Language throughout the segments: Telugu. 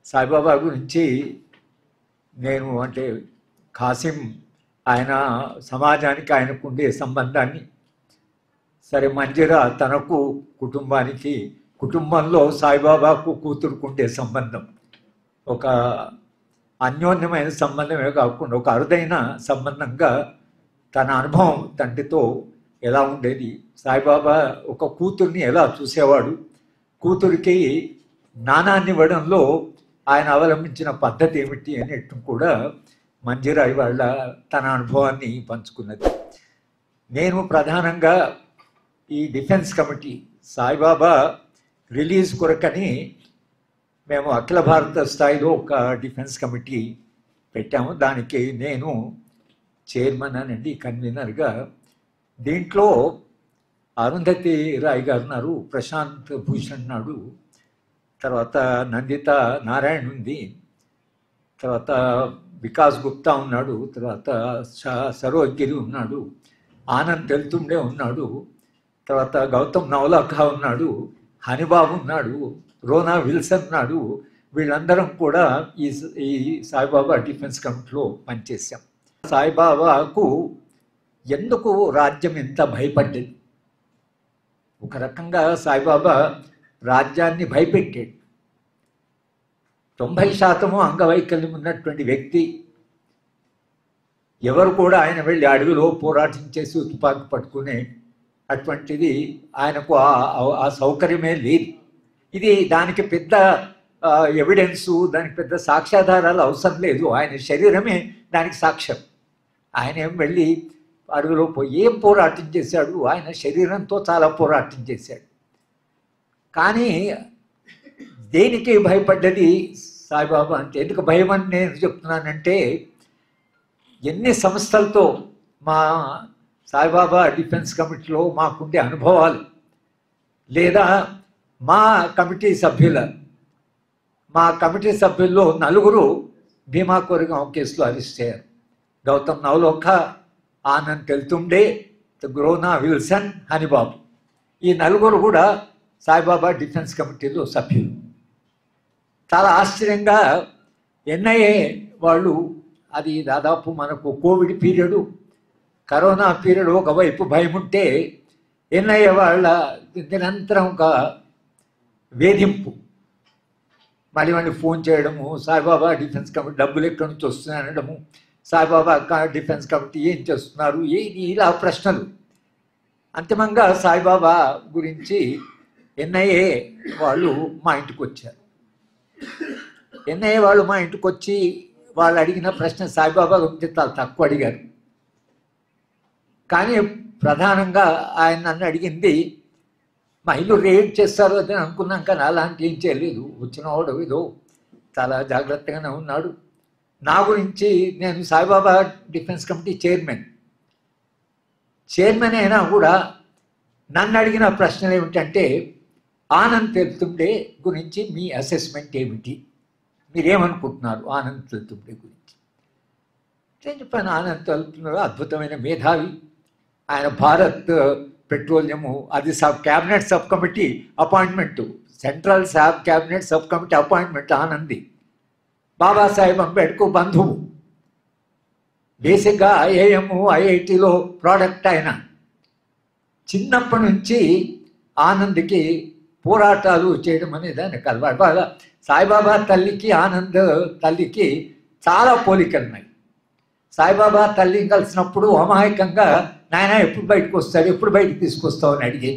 సాయిబాబా గురించి నేను అంటే ఖాసిం ఆయన సమాజానికి ఆయనకు ఉండే సంబంధాన్ని, సరే మంజిరా తనకు కుటుంబానికి, కుటుంబంలో సాయిబాబాకు కూతురుకు ఉండే సంబంధం ఒక అన్యోన్యమైన సంబంధమే కాకుండా ఒక అరుదైన సంబంధంగా తన అనుభవం తండ్రితో ఎలా ఉండేది, సాయిబాబా ఒక కూతుర్ని ఎలా చూసేవాడు, కూతురికి జ్ఞానాన్ని ఇవ్వడంలో ఆయన అవలంబించిన పద్ధతి ఏమిటి అనేట్టు కూడా మంజిరా ఇవాళ తన అనుభవాన్ని పంచుకున్నది. నేను ప్రధానంగా ఈ డిఫెన్స్ కమిటీ సాయిబాబా రిలీజ్ కొరకని మేము అఖిల భారత స్థాయిలో ఒక డిఫెన్స్ కమిటీ పెట్టాము. దానికి నేను చైర్మన్ అనండి, కన్వీనర్గా. దీంట్లో అరుంధతి రాయ్ గారు ఉన్నారు, ప్రశాంత్ భూషణ్ నాడు, తర్వాత నందిత నారాయణ ఉంది, తర్వాత వికాస్ గుప్తా ఉన్నాడు, తర్వాత సరోజ్ గిరి ఉన్నాడు, ఆనంద్ తెలుతుండే ఉన్నాడు, తర్వాత గౌతమ్ నవలాఖా ఉన్నాడు, హనిబాబు ఉన్నాడు, రోనా విల్సన్ ఉన్నాడు. వీళ్ళందరం కూడా ఈ సాయిబాబా డిఫెన్స్ కమిటీలో పనిచేశాం. సాయిబాబాకు ఎందుకు రాజ్యం ఎంత భయపడ్డది? ఒక రకంగా సాయిబాబా రాజ్యాన్ని భయపెట్టాడు. 90% అంగవైకల్యం ఉన్నటువంటి వ్యక్తి, ఎవరు కూడా ఆయన వెళ్ళి అడవిలో పోరాటం చేసి తుపాకీ పట్టుకునే అటువంటిది ఆయనకు ఆ సౌకర్యమే లేదు. ఇది దానికి పెద్ద ఎవిడెన్సు, దానికి పెద్ద సాక్ష్యాధారాలు అవసరం లేదు. ఆయన శరీరమే దానికి సాక్ష్యం. ఆయన ఏం వెళ్ళి అడవిలో ఏం పోరాటం చేశాడు? ఆయన శరీరంతో చాలా పోరాటం చేశాడు. కానీ దేనికి భయపడ్డది సాయిబాబా అంటే? ఎందుకు భయం అని నేను చెప్తున్నానంటే, ఎన్ని సంస్థలతో మా సాయిబాబా డిఫెన్స్ కమిటీలో మాకుండే అనుభవాలు, లేదా మా కమిటీ సభ్యుల్లో 4 భీమా కోరెగాం కేసులో అరెస్ట్ అయ్యారు. గౌతమ్ నవలాఖా, ఆనంద్ తెలుతుండే, రోనా విల్సన్, హనిబాబు. ఈ 4 కూడా సాయిబాబా డిఫెన్స్ కమిటీలో సభ్యులు. చాలా ఆశ్చర్యంగా ఎన్ఐఏ వాళ్ళు, అది దాదాపు మనకు కోవిడ్ పీరియడు, కరోనా పీరియడ్, ఒకవైపు భయం ఉంటే ఎన్ఐఏ వాళ్ళ నిరంతరం ఒక వేధింపు, మళ్ళీ ఫోన్ చేయడము, సాయిబాబా డిఫెన్స్ కమిటీ డబ్బులు ఎక్కడి నుంచి వస్తున్నాయి అనడము, సాయిబాబా డిఫెన్స్ కమిటీ ఏం చేస్తున్నారు, ఇలా ప్రశ్నలు. అంతిమంగా సాయిబాబా గురించి ఎన్ఐఏ వాళ్ళు మా ఇంటికి వచ్చారు. ఎన్ఐఏ వాళ్ళు మా ఇంటికి వచ్చి వాళ్ళు అడిగిన ప్రశ్న సాయిబాబా గురించి చాలా తక్కువ అడిగారు. కానీ ప్రధానంగా ఆయన నన్ను అడిగింది, మా ఇల్లు రేట్ చేస్తారు అని అనుకున్నాం, కానీ అలాంటి ఏం చేయలేదు. వచ్చిన వాడు ఏదో చాలా జాగ్రత్తగానే ఉన్నాడు. నా గురించి, నేను సాయిబాబా డిఫెన్స్ కమిటీ చైర్మన్ అయినా కూడా నన్ను అడిగిన ప్రశ్నలు ఏమిటంటే, ఆనంద్ తెలుతుండే గురించి మీ అసెస్మెంట్ ఏమిటి, మీరేమనుకుంటున్నారు ఆనంద్ తెలుతుండే గురించి? నేను చెప్పాను, ఆనంద్ తెలుతుండే అద్భుతమైన మేధావి. ఆయన భారత్ పెట్రోలియము, అది cabinet sub committee appointment, central cabinet sub committee appointment Anandi. Babasaheb Ambedkar బంధువు, బేసిక్గా ఐఐఎం ఐఐటిలో ప్రోడక్ట్. ఆయన చిన్నప్పటి నుంచి ఆనంద్కి పోరాటాలు చేయడం అనేది ఆయనకు అలవాటు. బాగా సాయిబాబా తల్లికి ఆనంద్ తల్లికి చాలా పోలికలు ఉన్నాయి. సాయిబాబా తల్లిని కలిసినప్పుడు అమాయకంగా, నాయన ఎప్పుడు బయటకు వస్తాడు, ఎప్పుడు బయటకు తీసుకొస్తావు అని అడిగి,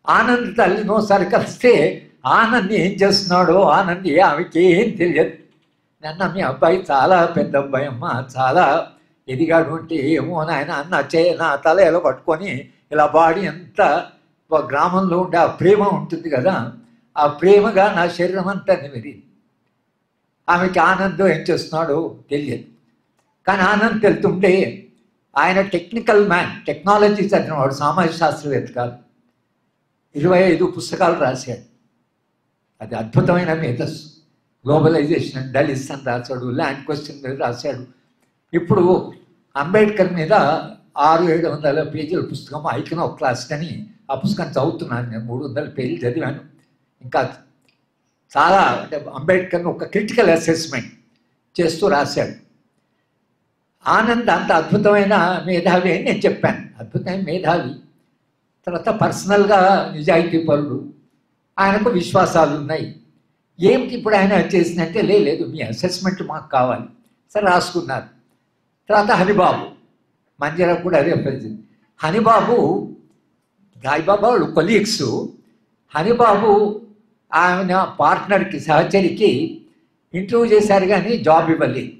ఆనంద్ తల్లిని ఒకసారి కలిస్తే ఆనంద్ ఏం చేస్తున్నాడో, ఆనంద్ ఆమెకి ఏం తెలియదు. నన్న మీ అబ్బాయి చాలా పెద్ద అబ్బాయి అమ్మ, చాలా ఎదిగాడు అంటే ఏమో నాయన అన్న నా తల ఎలా పట్టుకొని ఇలా బాడీ అంతా గ్రామంలో ఉండే ఆ ప్రేమ ఉంటుంది కదా, ఆ ప్రేమగా నా శరీరం అంతా నిమిరింది. ఆమెకి ఆనందం ఏం చేస్తున్నాడో తెలియదు. కానీ ఆనంద్ వెళ్తుంటే ఆయన టెక్నికల్ మ్యాన్, టెక్నాలజీ చదివినవాడు, సామాజిక శాస్త్రవేత్త కాదు. 25 పుస్తకాలు రాశాడు. అది అద్భుతమైన మేధస్సు. గ్లోబలైజేషన్ అండ్ డలిస్ అని రాశాడు, ల్యాండ్ క్వశ్చన్ మీద రాశాడు. ఇప్పుడు అంబేద్కర్ మీద 600-700 పేజీల పుస్తకం ఐకన్ ఆఫ్ క్లాస్ అని ఆ పుస్తకం చదువుతున్నాను నేను. 300 పేజీలు చదివాను. ఇంకా చాలా అంటే అంబేద్కర్ని ఒక క్రిటికల్ అసెస్మెంట్ చేస్తూ రాశాడు. ఆనంద్ అంత అద్భుతమైన మేధావి అని నేను చెప్పాను. అద్భుతమైన మేధావి, తర్వాత పర్సనల్గా నిజాయితీ పరుడు, ఆయనకు విశ్వాసాలు ఉన్నాయి. ఏమిటి ఇప్పుడు ఆయన చేసిందంటే, లేదు మీ అసెస్మెంట్ మాకు కావాలి. సరే రాసుకున్నారు. తర్వాత హనిబాబు, మంజరా కూడా అదే పరిస్థితి. హనిబాబు సాయిబాబా వాళ్ళు కొలీగ్స్. హనిబాబు ఆయన పార్ట్నర్కి, సహచరికి ఇంటర్వ్యూ చేశారు కానీ జాబ్ ఇవ్వలేదు.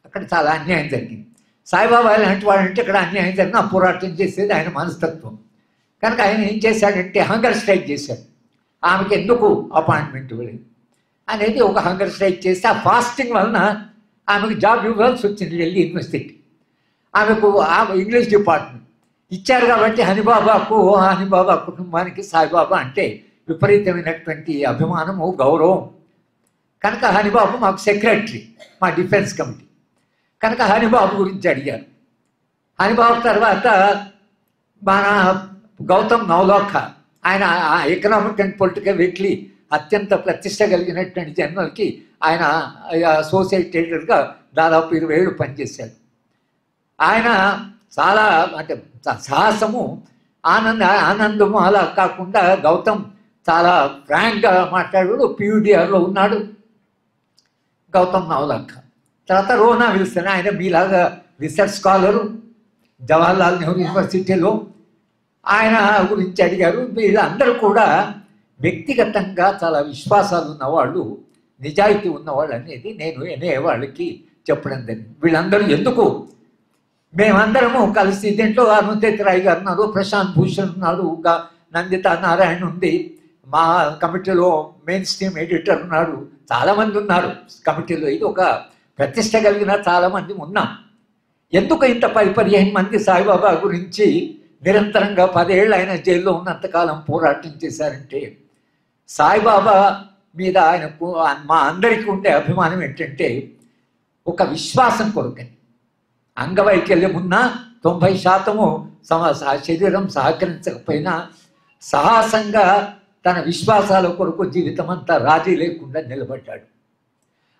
అక్కడ చాలా అన్యాయం జరిగింది. సాయిబాబా లాంటి వాడంటే ఇక్కడ అన్యాయం జరిగిన పోరాటం చేసేది ఆయన మనస్తత్వం. కనుక ఆయన ఏం చేశాడంటే హంగర్ స్ట్రైక్ చేశాడు. ఆమెకి ఎందుకు అపాయింట్మెంట్ ఇవ్వలేదు అనేది ఒక హంగర్ స్ట్రైక్ చేసి ఆ ఫాస్టింగ్ వలన ఆమెకు జాబ్ ఇవ్వాల్సి వచ్చింది ఢిల్లీ యూనివర్సిటీకి. ఆమెకు ఇంగ్లీష్ డిపార్ట్మెంట్ ఇచ్చారు కాబట్టి హనిబాబా కుటుంబానికి సాయిబాబా అంటే విపరీతమైనటువంటి అభిమానము, గౌరవం. కనుక హనిబాబు మాకు సెక్రటరీ, మా డిఫెన్స్ కమిటీ. కనుక హనిబాబు గురించి అడిగారు. హనిబాబు తర్వాత మన గౌతమ్ నవలాఖ, ఆయన ఎకనామిక్ అండ్ పొలిటికల్ వీక్లీ అత్యంత ప్రతిష్ట కలిగినటువంటి జర్నల్కి ఆయన అసోసియేట్ ఎడిటర్గా దాదాపు 20 ఏళ్ళు పనిచేశాడు. ఆయన చాలా అంటే సాహసము, ఆనందము అలా కాకుండా గౌతమ్ చాలా ఫ్రాంక్గా మాట్లాడాడు. PUDRలో ఉన్నాడు గౌతమ్ నవలాఖ. తర్వాత రోనా విల్సన్, ఆయన మీలాగా రీసెర్చ్ స్కాలరు, జవహర్లాల్ నెహ్రూ యూనివర్సిటీలో. ఆయన గురించి అడిగారు. వీళ్ళందరూ కూడా వ్యక్తిగతంగా చాలా విశ్వాసాలు ఉన్నవాళ్ళు, నిజాయితీ ఉన్నవాళ్ళు అనేది నేను వాళ్ళకి చెప్పడం జరిగింది. వీళ్ళందరూ ఎందుకు మేమందరము కలిసి దీంట్లో అరుణ్ రాయ్ గారు ఉన్నారు, ప్రశాంత్ భూషణ్ ఉన్నాడు, నందిత నారాయణ ఉంది, మా కమిటీలో మెయిన్ స్ట్రీమ్ ఎడిటర్ ఉన్నాడు, చాలామంది ఉన్నారు కమిటీలో. ఇది ఒక ప్రతిష్ట కలిగిన చాలామంది ఉన్నాం. ఎందుకు ఇంత 10-15 మంది సాయిబాబా గురించి నిరంతరంగా 10 ఏళ్ళు ఆయన జైల్లో ఉన్నంతకాలం పోరాటం చేశారంటే, సాయిబాబా మీద ఆయనకు మా అందరికీ ఉండే అభిమానం ఏంటంటే ఒక విశ్వాసం కొరకని. అంగవైకల్యం ఉన్న 90% శరీరం సహకరించకపోయినా సాహసంగా తన విశ్వాసాల కొరకు జీవితం అంతా రాజీ లేకుండా నిలబడ్డాడు.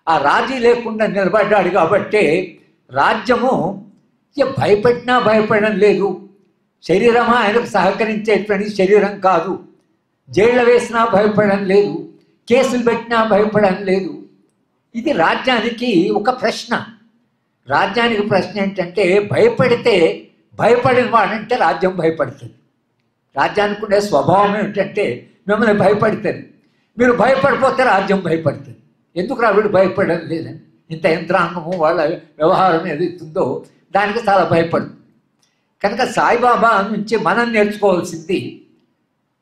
ఆ రాజీ లేకుండా నిలబడ్డాడు కాబట్టే రాజ్యము భయపడినా భయపడడం లేదు. శరీరమా ఆయనకు సహకరించేటువంటి శరీరం కాదు. జైళ్ళ వేసినా భయపడడం లేదు, కేసులు పెట్టినా భయపడడం లేదు. ఇది రాజ్యానికి ఒక ప్రశ్న. రాజ్యానికి ప్రశ్న ఏంటంటే, భయపడితే భయపడిన వాడంటే రాజ్యం భయపడుతుంది. రాజ్యానికి ఉండే స్వభావం ఏమిటంటే మిమ్మల్ని భయపడుతుంది. మీరు భయపడిపోతే రాజ్యం భయపడుతుంది. ఎందుకు వీడు భయపడడం లేదని, ఇంత యంత్రాంగము వాళ్ళ వ్యవహారం ఏదైతుందో దానికి చాలా భయపడుతుంది. కనుక సాయిబాబా నుంచి మనం నేర్చుకోవాల్సింది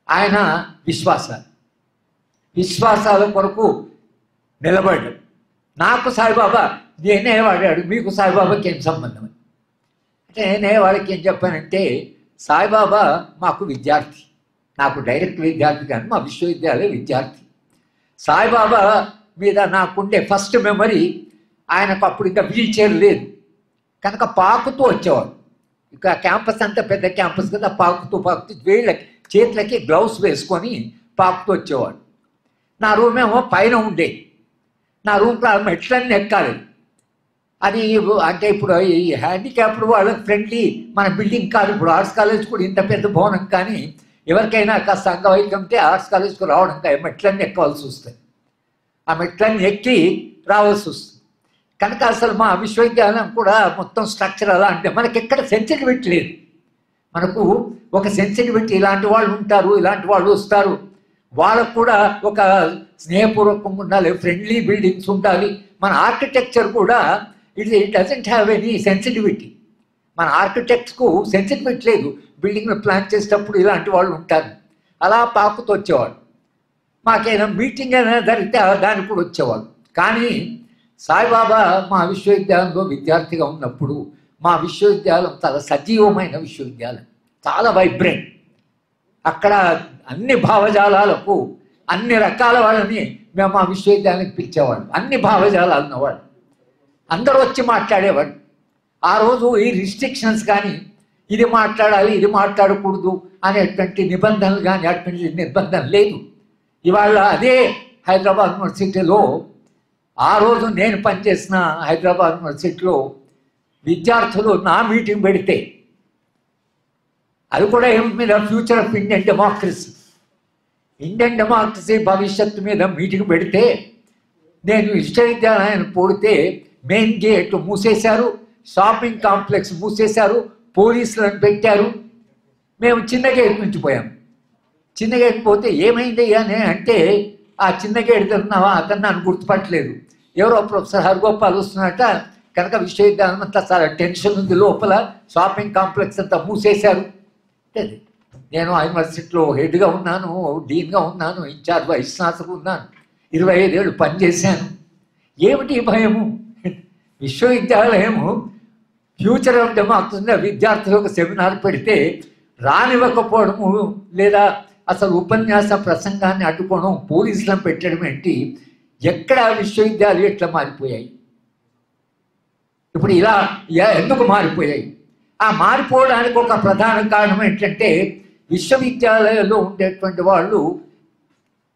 ఆయన విశ్వాసాల కొరకు నిలబడ్డాడు. నాకు సాయిబాబా నేనే వాడాడు, మీకు సాయిబాబాకి ఏం సంబంధం అంటే నేనే వాళ్ళకి ఏం చెప్పానంటే, సాయిబాబా మాకు విద్యార్థి, నాకు డైరెక్ట్ విద్యార్థి కానీ మా విశ్వవిద్యాలయ విద్యార్థి. సాయిబాబా మీద నాకుండే ఫస్ట్ మెమరీ, ఆయనకు అప్పుడు ఇంకా వీల్ చైర్ లేదు కనుక పాకుతూ వచ్చేవాడు. ఇక క్యాంపస్ అంతా పెద్ద క్యాంపస్ కదా, పాకుతూ వేళ్ళకి చేతులకి గ్లౌస్ వేసుకొని పాకుతూ వచ్చేవాడు. నా రూమ్ ఏమో పైన ఉండేది. నా రూమ్లో మెట్లన్నీ ఎక్కాలి. అది అంటే ఇప్పుడు ఈ హ్యాండిక్యాప్డ్ వాళ్ళకి ఫ్రెండ్లీ మన బిల్డింగ్ కాదు. ఇప్పుడు ఆర్ట్స్ కాలేజ్ కూడా ఇంత పెద్ద భవనం, కానీ ఎవరికైనా కాస్త అంగవైకల్యం ఉంటే ఆర్ట్స్ కాలేజ్కి రావడం మెట్లన్నీ ఎక్కవలసి వస్తుంది. ఆ మెట్లన్నీ ఎక్కి రావాల్సి వస్తుంది. కనుక అసలు మా విశ్వవిద్యాలయం కూడా మొత్తం స్ట్రక్చర్ అలా అంటే మనకి ఎక్కడ సెన్సిటివిటీ లేదు. మనకు ఒక సెన్సిటివిటీ, ఇలాంటి వాళ్ళు ఉంటారు, ఇలాంటి వాళ్ళు వస్తారు, వాళ్ళకు కూడా ఒక స్నేహపూర్వకంగా ఉండాలి, ఫ్రెండ్లీ బిల్డింగ్స్ ఉండాలి. మన ఆర్కిటెక్చర్ కూడా it doesn't have any sensitivity. మన ఆర్కిటెక్ట్స్కు సెన్సిటివిటీ లేదు. బిల్డింగ్ను ప్లాన్ చేసేటప్పుడు ఇలాంటి వాళ్ళు ఉంటారు. అలా పాకుతూ వచ్చేవాడు. మాకేదో మీటింగ్ అయినా జరిగితే దానికి కూడా వచ్చేవాళ్ళు. కానీ సాయిబాబా మా విశ్వవిద్యాలయంలో విద్యార్థిగా ఉన్నప్పుడు మా విశ్వవిద్యాలయం చాలా సజీవమైన విశ్వవిద్యాలయం, చాలా వైబ్రెంట్. అక్కడ అన్ని భావజాలాలకు అన్ని రకాల వాళ్ళని మేము మా విశ్వవిద్యాలయానికి పిలిచేవాళ్ళం. అన్ని భావజాలాలు ఉన్నవాళ్ళు అందరూ వచ్చి మాట్లాడేవాడు. ఆ రోజు ఈ రిస్ట్రిక్షన్స్ కానీ ఇది మాట్లాడాలి ఇది మాట్లాడకూడదు అనేటువంటి నిబంధనలు కానీ అటువంటి నిర్బంధం లేదు. ఇవాళ అదే హైదరాబాద్ యూనివర్సిటీలో ఆ రోజు నేను పనిచేసిన హైదరాబాద్ యూనివర్సిటీలో విద్యార్థులు నా మీటింగ్ పెడితే, అది కూడా ఏం మీద ఫ్యూచర్ ఆఫ్ ఇండియన్ డెమోక్రసీ భవిష్యత్తు మీద మీటింగ్ పెడితే, నేను విశ్వవిద్యాలయాన్ని పోడితే మెయిన్ గేట్ మూసేశారు, షాపింగ్ కాంప్లెక్స్ మూసేశారు, పోలీసులను పెట్టారు. మేము చిన్న గేట్ నుంచి పోయాం. చిన్న గేట్ పోతే ఏమైంది అని అంటే, ఆ చిన్న గేట్ తిన్నావా అతను నన్ను గుర్తుపట్టలేదు, ఎవరో ప్రొఫెసర్ హరిగోపాల్ వస్తున్నట్ట, కనుక విశ్వవిద్యాలయం అంతా చాలా టెన్షన్ ఉంది, లోపల షాపింగ్ కాంప్లెక్స్ అంతా మూసేశారు. నేను ఆ యూనివర్సిటీలో హెడ్గా ఉన్నాను, డీన్గా ఉన్నాను, ఇన్ఛార్జ్ వైస్ ఛాన్సలర్గా ఉన్నాను, 25 ఏళ్ళు పనిచేశాను. ఏమిటి భయము? విశ్వవిద్యాలయము ఫ్యూచర్ ఆఫ్ డెమోక్రసీ విద్యార్థులకు సెమినార్ పెడితే రానివ్వకపోవడము, లేదా అసలు ఉపన్యాస ప్రసంగాన్ని అడ్డుకోవడం, పోలీసులను పెట్టడం ఏంటి? ఎక్కడ విశ్వవిద్యాలయాలు ఎట్లా మారిపోయాయి? ఇప్పుడు ఇలా ఎందుకు మారిపోయాయి? ఆ మారిపోవడానికి ఒక ప్రధాన కారణం ఏంటంటే, విశ్వవిద్యాలయాల్లో ఉండేటువంటి వాళ్ళు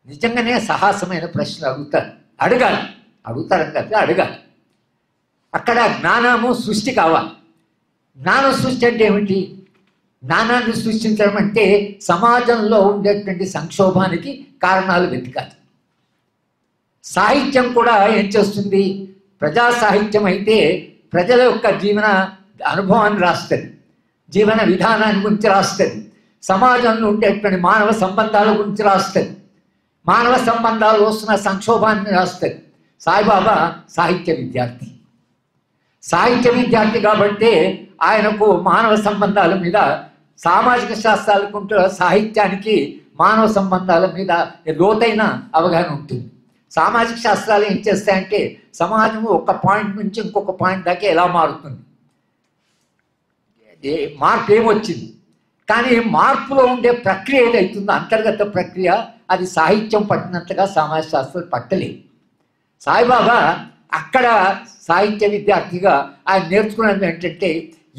నిజంగానే సాహసమైన ప్రశ్నలు అడుగుతారని కదా అడగాలి. అక్కడ జ్ఞానము సృష్టి కావాలి. జ్ఞాన సృష్టి అంటే ఏమిటి? జ్ఞానాన్ని సృష్టించడం అంటే సమాజంలో ఉండేటువంటి సంక్షోభానికి కారణాలు వెతకాలి. సాహిత్యం కూడా ఏం చేస్తుంది? ప్రజా సాహిత్యం అయితే ప్రజల యొక్క జీవన అనుభవాన్ని రాస్తుంది, జీవన విధానాన్ని గురించి రాస్తుంది, సమాజంలో ఉండేటువంటి మానవ సంబంధాల గురించి రాస్తుంది, మానవ సంబంధాలు వస్తున్న సంక్షోభాన్ని రాస్తుంది. సాయిబాబా సాహిత్య విద్యార్థి కాబట్టి ఆయనకు మానవ సంబంధాల మీద, సామాజిక శాస్త్రాలకు సాహిత్యానికి మానవ సంబంధాల మీద లోతైన అవగాహన ఉంటుంది. సామాజిక శాస్త్రాలు ఏం చేస్తాయంటే, సమాజం ఒక పాయింట్ నుంచి ఇంకొక పాయింట్ దాకా ఎలా మారుతుంది, మార్పు ఏమొచ్చింది, కానీ మార్పులో ఉండే ప్రక్రియ ఏదైతుందో అంతర్గత ప్రక్రియ, అది సాహిత్యం పట్టినంతగా సమాజ శాస్త్రాలు పట్టలేదు. సాయిబాబా అక్కడ సాహిత్య విద్యార్థిగా ఆయన నేర్చుకున్నది ఏంటంటే,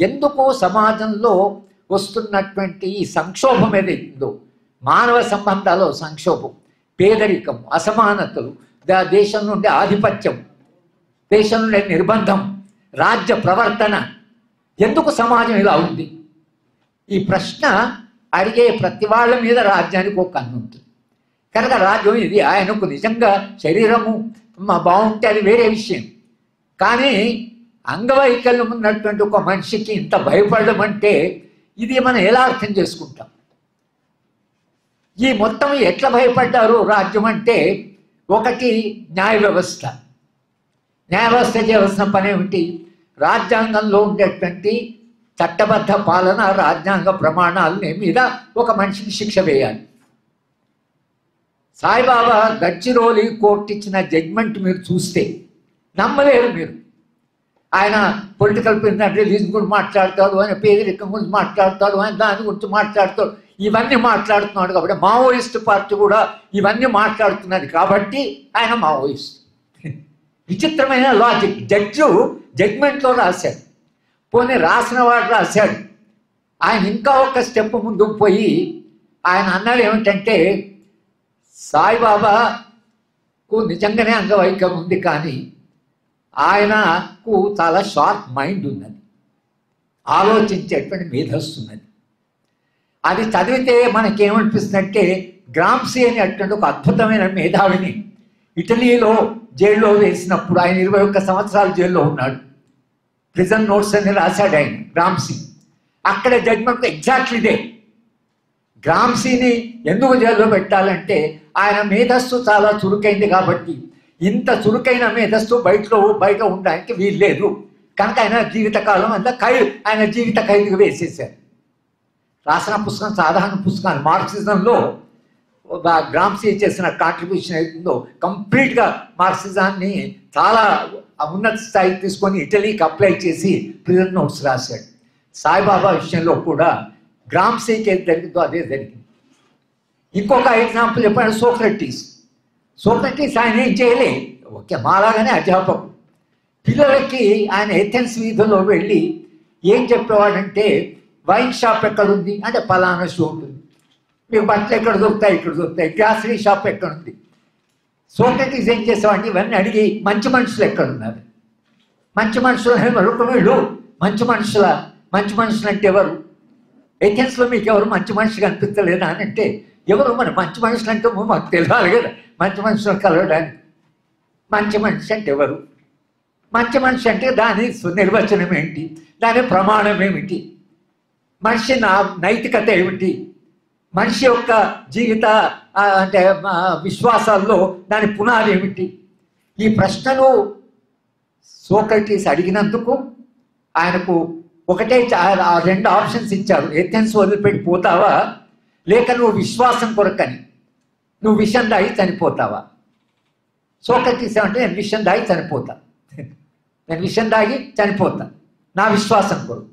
ఎందుకు సమాజంలో వస్తున్నటువంటి ఈ సంక్షోభం ఏదైతుందో, మానవ సంబంధాలు సంక్షోభం, పేదరికం, అసమానతలు, దేశం నుండి ఆధిపత్యం, దేశం నుండి నిర్బంధం, రాజ్య ప్రవర్తన, ఎందుకు సమాజం ఇలా ఉంది? ఈ ప్రశ్న అడిగే ప్రతి వాళ్ళ మీద రాజ్యానికి ఒక కన్ను ఉంటుంది. కనుక రాజ్యం ఇది. ఆయనకు నిజంగా శరీరము బాగుంటే అది వేరే విషయం, కానీ అంగవైకల్యం ఉన్నటువంటి ఒక మనిషికి ఇంత భయపడడం అంటే, ఇది మనం ఎలా అర్థం చేసుకుంటాం? ఈ మొత్తం ఎట్లా భయపడ్డారు రాజ్యం అంటే, ఒకటి న్యాయ వ్యవస్థ చేయాల్సిన పని ఏమిటి? రాజ్యాంగంలో ఉండేటువంటి చట్టబద్ధ పాలన, రాజ్యాంగ ప్రమాణాలని మీద ఒక మనిషికి శిక్ష వేయాలి. సాయిబాబా గడ్చిరోలి కోర్టు ఇచ్చిన జడ్జ్మెంట్ మీరు చూస్తే నమ్మలేరు మీరు. ఆయన పొలిటికల్ రిలీజ్ గురించి మాట్లాడతాడు, ఆయన పేదరికం గురించి మాట్లాడతాడు, ఆయన దాని గురించి మాట్లాడతాడు, ఇవన్నీ మాట్లాడుతున్నాడు కాబట్టి మావోయిస్ట్ పార్టీ కూడా ఇవన్నీ మాట్లాడుతున్నది కాబట్టి ఆయన మావోయిస్ట్. విచిత్రమైన లాజిక్. జడ్జ్మెంట్లో రాశాడు, పోనీ రాసిన వాడు రాశాడు. ఆయన ఇంకా ఒక స్టెప్ ముందుకు పోయి ఆయన అన్నాడు ఏమిటంటే, సాయిబాబాకు నిజంగానే అంగవైకల్యం ఉంది, కానీ ఆయనకు చాలా షార్ప్ మైండ్ ఉన్నది, ఆలోచించేటువంటి మేధస్సు ఉన్నది. అది చదివితే మనకేమనిపిస్తుందంటే, గ్రామ్సీ అని అటువంటి ఒక అద్భుతమైన మేధావిని ఇటలీలో జైల్లో వేసినప్పుడు, ఆయన 21 సంవత్సరాలు జైల్లో ఉన్నాడు, ప్రిజన్ నోట్స్ అని రాశాడు ఆయన గ్రామ్సీ. అక్కడ జడ్జ్మెంట్ ఎగ్జాక్ట్లీ ఇదే. గ్రామ్సీని ఎందుకు జైల్లో పెట్టాలంటే, ఆయన మేధస్సు చాలా చురుకైంది కాబట్టి, ఇంత చురుకైన మేధస్సు బయట ఉండడానికి వీల్లేదు, కనుక ఆయన జీవితకాలం అంతా ఆయన జీవిత ఖైదుగా వేసేసారు. రాసిన పుస్తకం సాధారణ పుస్తకాలు. మార్క్సిజంలో గ్రామ్సీ చేసిన కాంట్రిబ్యూషన్ అవుతుందో కంప్లీట్గా మార్క్సిజాన్ని చాలా ఉన్నత స్థాయికి తీసుకొని ఇటలీకి అప్లై చేసి ప్రిజన్ నోట్స్ రాశాడు. సాయిబాబా విషయంలో కూడా గ్రామ్సీకి ఏది జరిగిందో అదే జరిగింది. ఇంకొక ఎగ్జాంపుల్ చెప్పాడు సోక్రటీస్. ఆయన ఏం చేయలే, ఓకే మాలాగానే అధ్యాపకుడు. పిల్లలకి ఆయన ఏథెన్స్ వీధిలో వెళ్ళి ఏం చెప్పేవాడంటే వైన్ షాప్ ఎక్కడుంది అంటే పలానా షో ఉంటుంది, మీకు బట్టలు ఎక్కడ దొరుకుతాయి, ఇక్కడ దొరుకుతాయి, గ్రాసరీ షాప్ ఎక్కడుంది. సోక్రటీస్ ఏం చేసేవాడిని ఇవన్నీ అడిగి మంచి మనుషులు ఎక్కడున్నారు, మంచి మనుషులు వీళ్ళు మంచి మనుషులు అంటే ఎవరు, ఏథెన్స్లో మీకు ఎవరు మంచి మనిషి కనిపించలేదా అని అంటే ఎవరు మరి మంచి మనుషులు అంటే మాకు తెలియాలి కదా, మంచి మనుషులు కలవడానికి. మంచి మనిషి అంటే ఎవరు, మంచి మనిషి అంటే దాని నిర్వచనం ఏంటి, దాని ప్రమాణం ఏమిటి, మనిషి నైతికత ఏమిటి, మనిషి యొక్క జీవిత అంటే విశ్వాసాల్లో దాని పునాది ఏమిటి. ఈ ప్రశ్నలు సోక్రటీస్ అడిగినందుకు ఆయనకు ఒకటే 2 ఆప్షన్స్ ఇచ్చారు. ఏథెన్స్ వదిలిపెట్టి పోతావా, లేక నువ్వు విశ్వాసం కొరకని నువ్వు విషం దాగి చనిపోతావా. సోక్రటీస్ ఏమంటే నేను విషం దాగి చనిపోతా నా విశ్వాసం కొరకు.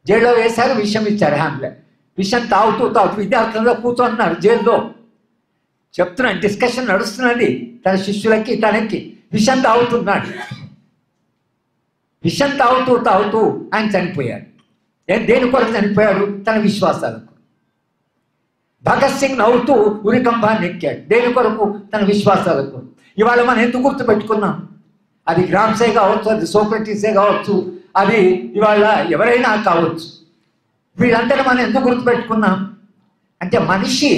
జైల్లో వేశారు, విషం ఇచ్చారు హ్యామ్లెట్. విషం తాగుతూ విద్యార్థులలో కూర్చోన్నారు జైల్లో. చెప్తున్నాను, డిస్కషన్ నడుస్తున్నది తన శిష్యులకి తనకి. విషం తాగుతున్నాడు. విషం తాగుతూ ఆయన చనిపోయాడు. దేని కొరకు చనిపోయాడు, తన విశ్వాసాలకు. భగత్ సింగ్ నవ్వుతూ ఉరికంబాన్ని ఎక్కాడు. దేని కొరకు, తన విశ్వాసాలకు. ఇవాళ మనం ఎందుకు గుర్తుపెట్టుకున్నాం, అది గ్రామ్సే కావచ్చు, అది సోక్రటీసే కావచ్చు, అది ఇవాళ ఎవరైనా కావచ్చు. వీళ్ళందరూ మనం ఎందుకు గుర్తుపెట్టుకున్నాం అంటే మనిషి